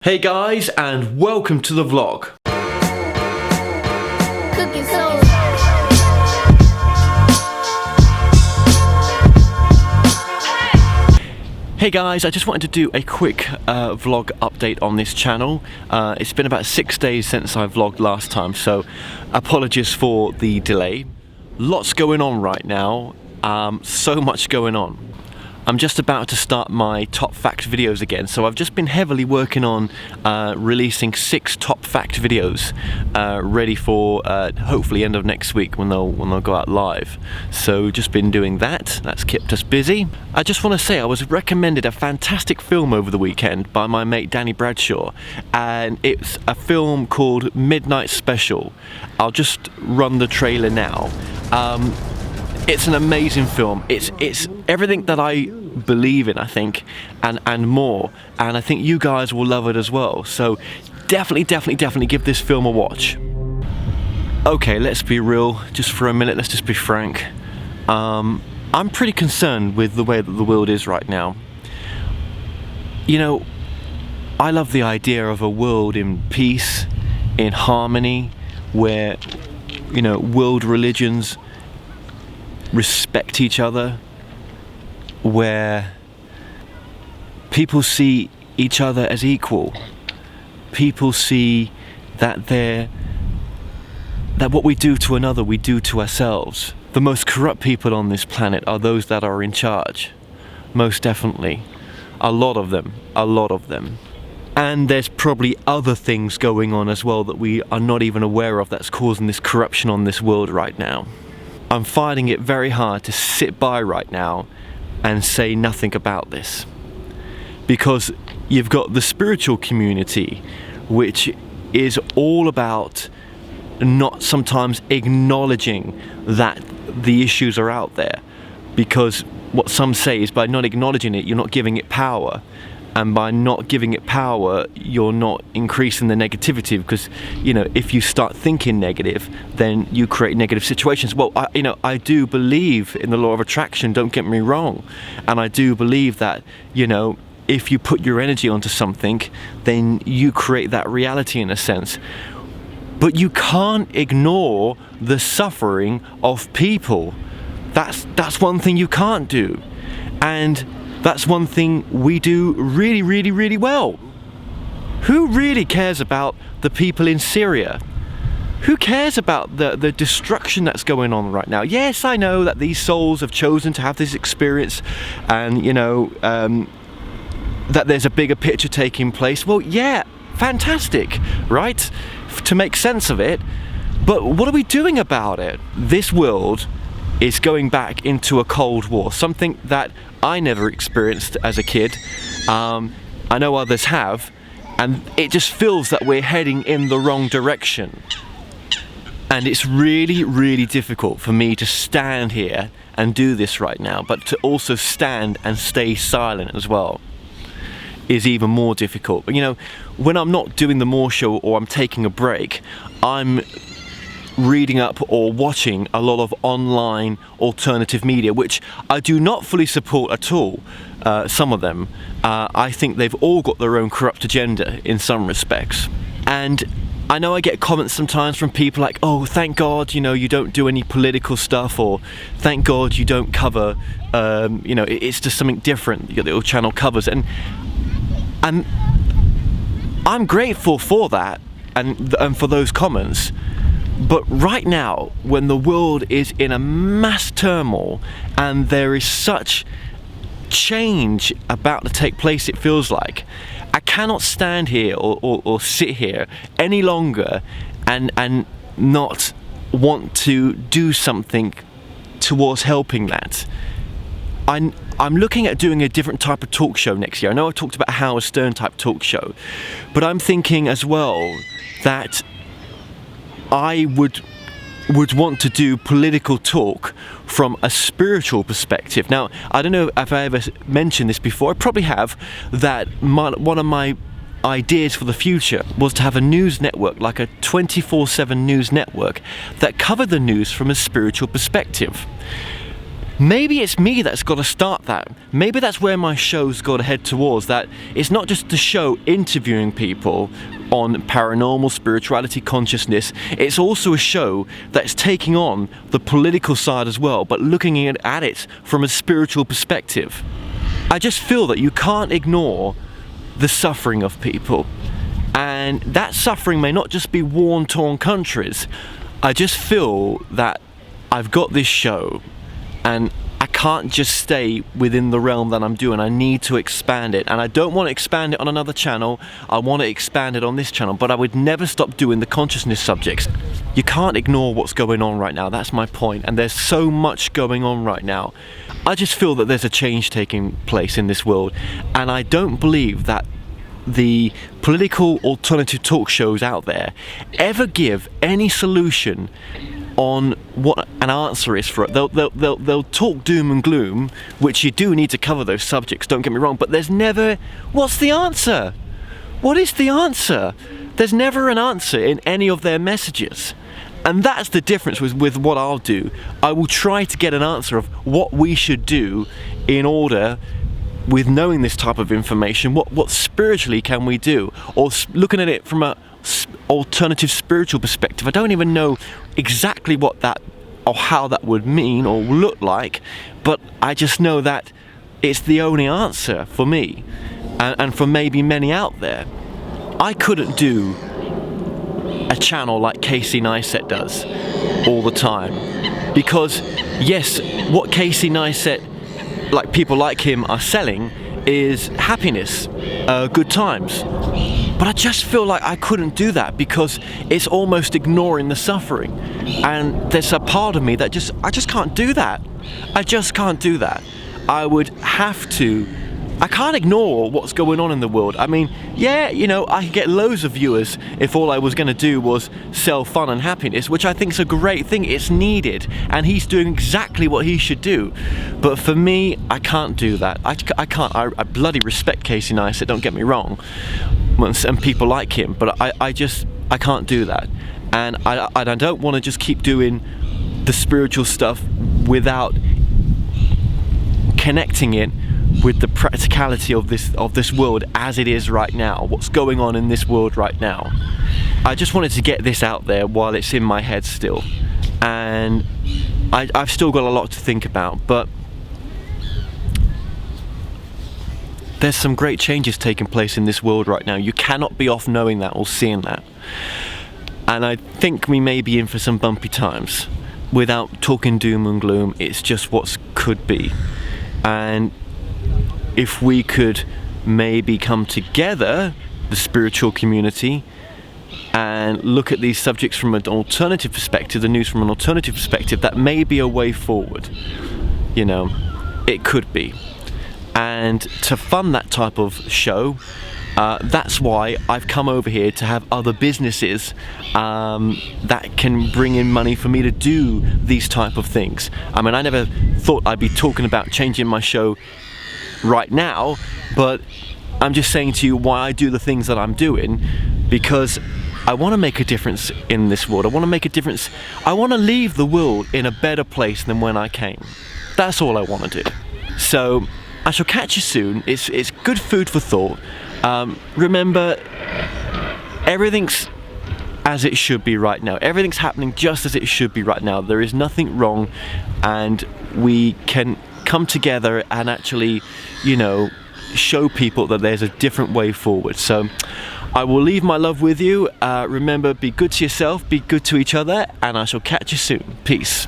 Hey guys, and welcome to the vlog. Cooking soul. Hey guys, I just wanted to do a quick vlog update on this channel. It's been about 6 days since I vlogged last time, so apologies for the delay. Lots going on right now, so much going on. I'm just about to start my top fact videos again, so I've just been heavily working on releasing 6 top fact videos ready for hopefully end of next week when they'll go out live. So just been doing that. That's kept us busy. I just want to say I was recommended a fantastic film over the weekend by my mate Danny Bradshaw, and it's a film called Midnight Special. I'll just run the trailer now. It's an amazing film. It's everything that I believe in, I think, and more. And I think you guys will love it as well. So definitely give this film a watch. Okay, let's be real. Just for a minute, let's just be frank. I'm pretty concerned with the way that the world is right now. You know, I love the idea of a world in peace, in harmony, where, you know, world religions respect each other, where people see each other as equal. People see that what we do to another, we do to ourselves. The most corrupt people on this planet are those that are in charge. Most definitely. A lot of them. And there's probably other things going on as well that we are not even aware of that's causing this corruption on this world right now. I'm finding it very hard to sit by right now and say nothing about this, because you've got the spiritual community, which is all about not sometimes acknowledging that the issues are out there, because what some say is by not acknowledging it, you're not giving it power. And by not giving it power, you're not increasing the negativity, because, you know, if you start thinking negative, then you create negative situations. Well, I do believe in the law of attraction, don't get me wrong. And I do believe that, you know, if you put your energy onto something, then you create that reality in a sense. But you can't ignore the suffering of people. That's one thing you can't do. And that's one thing we do really well. Who really cares about the people in Syria? Who cares about the destruction that's going on right now? Yes, I know that these souls have chosen to have this experience, and, you know, that there's a bigger picture taking place. Well, yeah, fantastic, right? To make sense of it. But what are we doing about it? This world is going back into a Cold War, something that I never experienced as a kid. I know others have, and it just feels that we're heading in the wrong direction. And it's really difficult for me to stand here and do this right now, but to also stand and stay silent as well is even more difficult. But, you know, when I'm not doing the More Show or I'm taking a break, I'm reading up or watching a lot of online alternative media, which I do not fully support at all. Some of them, I think they've all got their own corrupt agenda in some respects. And I know I get comments sometimes from people like, oh, thank God, you know, you don't do any political stuff, or thank God you don't cover, you know, it's just something different that your channel covers. And I'm grateful for that and for those comments. But right now, when the world is in a mass turmoil and there is such change about to take place, it feels like, I cannot stand here or sit here any longer and not want to do something towards helping that. I'm looking at doing a different type of talk show next year. I know I talked about a Howard Stern type talk show, but I'm thinking as well that I would want to do political talk from a spiritual perspective. Now, I don't know if I ever mentioned this before. I probably have, that one of my ideas for the future was to have a news network, like a 24/7 news network that covered the news from a spiritual perspective. maybe it's me that's got to start that. Maybe that's where my show's got to head towards, that it's not just a show interviewing people on paranormal, spirituality, consciousness. It's also a show that's taking on the political side as well, but looking at it from a spiritual perspective. I just feel that you can't ignore the suffering of people, and that suffering may not just be war-torn countries. I just feel that I've got this show and I can't just stay within the realm that I'm doing. I need to expand it, and I don't want to expand it on another channel. I want to expand it on this channel, but I would never stop doing the consciousness subjects. You can't ignore what's going on right now, that's my point, and there's so much going on right now. I just feel that there's a change taking place in this world, and I don't believe that the political alternative talk shows out there ever give any solution on what an answer is for it. They'll talk doom and gloom, which you do need to cover those subjects, don't get me wrong, but there's never, what's the answer? What is the answer? There's never an answer in any of their messages. And that's the difference with what I'll do. I will try to get an answer of what we should do in order, with knowing this type of information, what spiritually can we do? Or looking at it from a alternative spiritual perspective. I don't even know exactly what that or how that would mean or look like, but I just know that it's the only answer for me and for maybe many out there. I couldn't do a channel like Casey Neistat does all the time, because yes, what Casey Neistat, like people like him, are selling is happiness, good times. But I just feel like I couldn't do that because it's almost ignoring the suffering. And there's a part of me that I just can't do that. I just can't do that. I would have to. I can't ignore what's going on in the world. I mean, yeah, you know, I could get loads of viewers if all I was going to do was sell fun and happiness, which I think is a great thing. It's needed, and he's doing exactly what he should do. But for me, I can't do that. I can't. I bloody respect Casey Neistat, don't get me wrong, and people like him, but I can't do that. And I don't want to just keep doing the spiritual stuff without connecting it with the practicality of this world as it is right now, what's going on in this world right now. I just wanted to get this out there while it's in my head still, and I've still got a lot to think about, but there's some great changes taking place in this world right now. You cannot be off knowing that or seeing that, and I think we may be in for some bumpy times. Without talking doom and gloom, it's just what could be. And if we could maybe come together, the spiritual community, and look at these subjects from an alternative perspective, the news from an alternative perspective, that may be a way forward. You know, it could be. And to fund that type of show, that's why I've come over here to have other businesses that can bring in money for me to do these type of things. I mean, I never thought I'd be talking about changing my show right now, but I'm just saying to you why I do the things that I'm doing, because I want to make a difference in this world. I want to make a difference. I want to leave the world in a better place than when I came. That's all I want to do. So I shall catch you soon. It's good food for thought. Remember, everything's as it should be right now. Everything's happening just as it should be right now. There is nothing wrong, and we can come together and actually, you know, show people that there's a different way forward. So I will leave my love with you. Remember, be good to yourself, be good to each other, and I shall catch you soon. Peace.